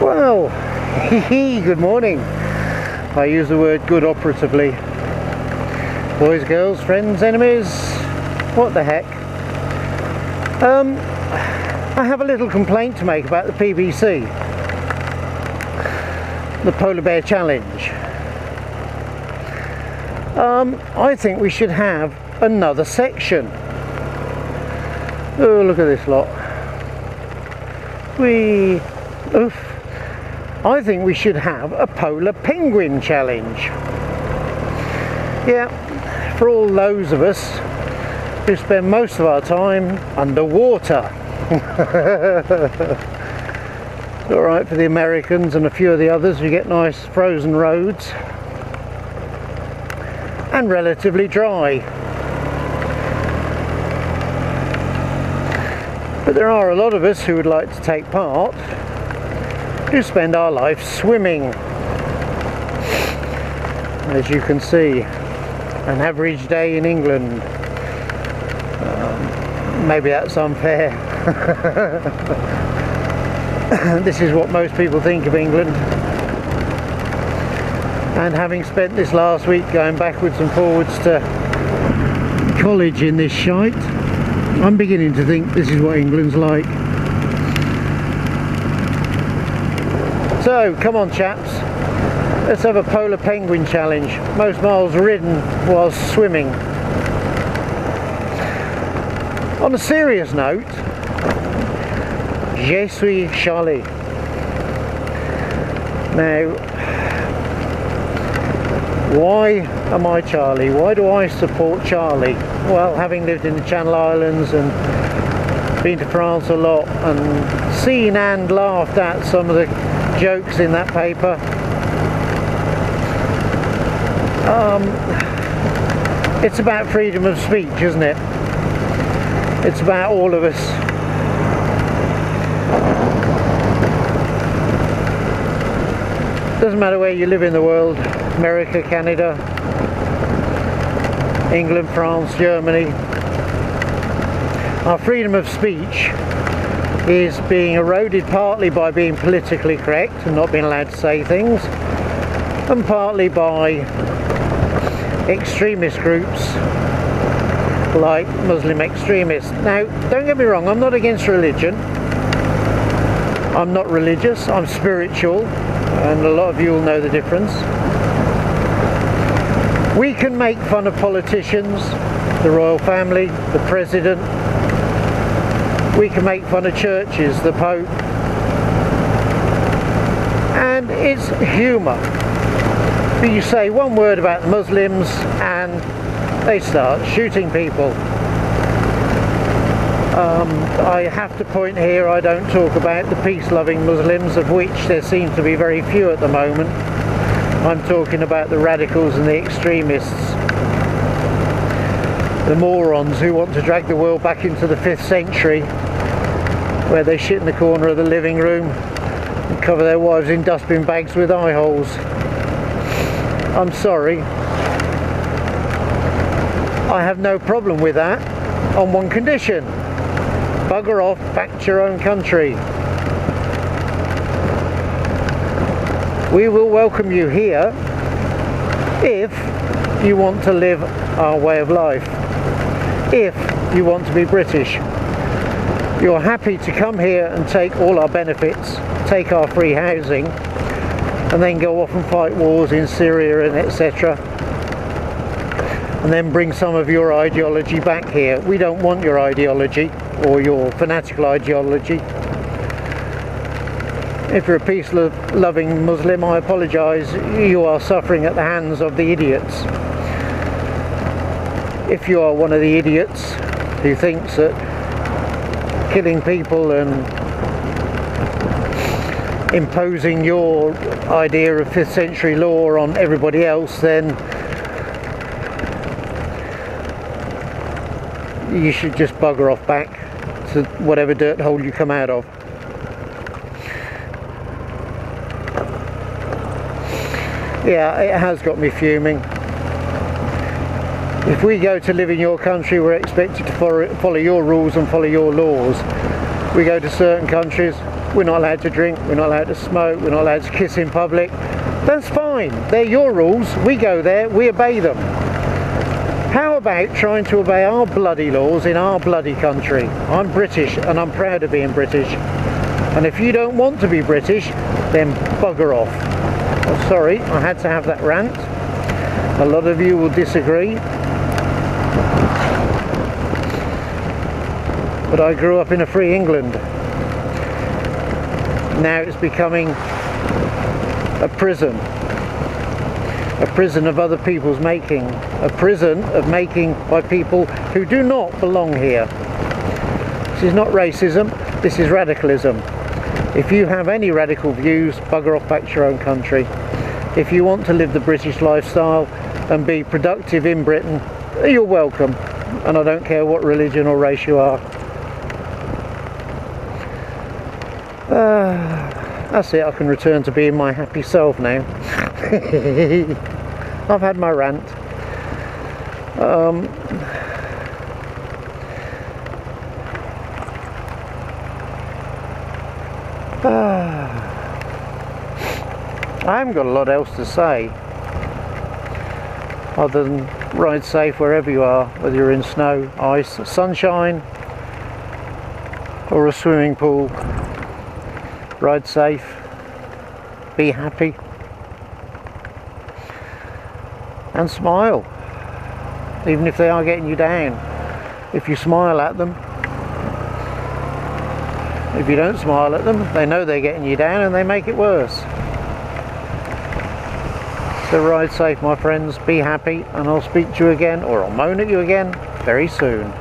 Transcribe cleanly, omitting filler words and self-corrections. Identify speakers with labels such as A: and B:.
A: Well, good morning. I use the word good operatively. Boys, girls, friends, enemies, what the heck. I have a little complaint to make about the PBC, the Polar Bear Challenge. I think we should have another section. Oh, look at this lot. I think we should have a polar penguin challenge. Yeah, for all those of us who spend most of our time underwater. Alright for the Americans and a few of the others who get nice frozen roads and relatively dry. But there are a lot of us who would like to take part who spend our life swimming. As you can see, an average day in England. Maybe that's unfair. This is what most people think of England. And having spent this last week going backwards and forwards to college in this shite, I'm beginning to think this is what England's like. So, come on chaps, let's have a polar penguin challenge. Most miles ridden whilst swimming. On a serious note, je suis Charlie. Now, why am I Charlie? Why do I support Charlie? Well, having lived in the Channel Islands and been to France a lot and seen and laughed at some of the jokes in that paper, it's about freedom of speech, isn't it? It's about all of us. Doesn't matter where you live in the world, America, Canada, England, France, Germany. Our freedom of speech is being eroded partly by being politically correct and not being allowed to say things, and partly by extremist groups like Muslim extremists. Now, don't get me wrong, I'm not against religion. I'm not religious, I'm spiritual, and a lot of you will know the difference. We can make fun of politicians, the royal family, the president. We can make fun of churches, the Pope. And it's humour. But you say one word about the Muslims and they start shooting people. I have to point here, I don't talk about the peace-loving Muslims, of which there seem to be very few at the moment. I'm talking about the radicals and the extremists, the morons who want to drag the world back into the 5th century, where they shit in the corner of the living room and cover their wives in dustbin bags with eye holes. I'm sorry, I have no problem with that on one condition: bugger off back to your own country. We will welcome you here if you want to live our way of life, if you want to be British. You're happy to come here and take all our benefits, take our free housing, and then go off and fight wars in Syria and etc. And then bring some of your ideology back here. We don't want your ideology or your fanatical ideology. If you're a peace-loving Muslim, I apologise, you are suffering at the hands of the idiots. If you are one of the idiots who thinks that killing people and imposing your idea of 5th century law on everybody else, then you should just bugger off back to whatever dirt hole you come out of. Yeah, it has got me fuming. If we go to live in your country, we're expected to follow your rules and follow your laws. We go to certain countries, we're not allowed to drink, we're not allowed to smoke, we're not allowed to kiss in public. That's fine, they're your rules, we go there, we obey them. How about trying to obey our bloody laws in our bloody country? I'm British and I'm proud of being British. And if you don't want to be British, then bugger off. Oh, sorry, I had to have that rant. A lot of you will disagree. But I grew up in a free England. Now it's becoming a prison. A prison of other people's making. A prison of making by people who do not belong here. This is not racism, this is radicalism. If you have any radical views, bugger off back to your own country. If you want to live the British lifestyle and be productive in Britain, you're welcome. And I don't care what religion or race you are. That's it, I can return to being my happy self now. I've had my rant. I haven't got a lot else to say other than ride safe wherever you are, whether you're in snow, ice, sunshine or a swimming pool. Ride safe, be happy and smile, even if they are getting you down. If you smile at them, if you don't smile at them, they know they're getting you down and they make it worse. So ride safe, my friends, be happy, and I'll speak to you again, or I'll moan at you again very soon.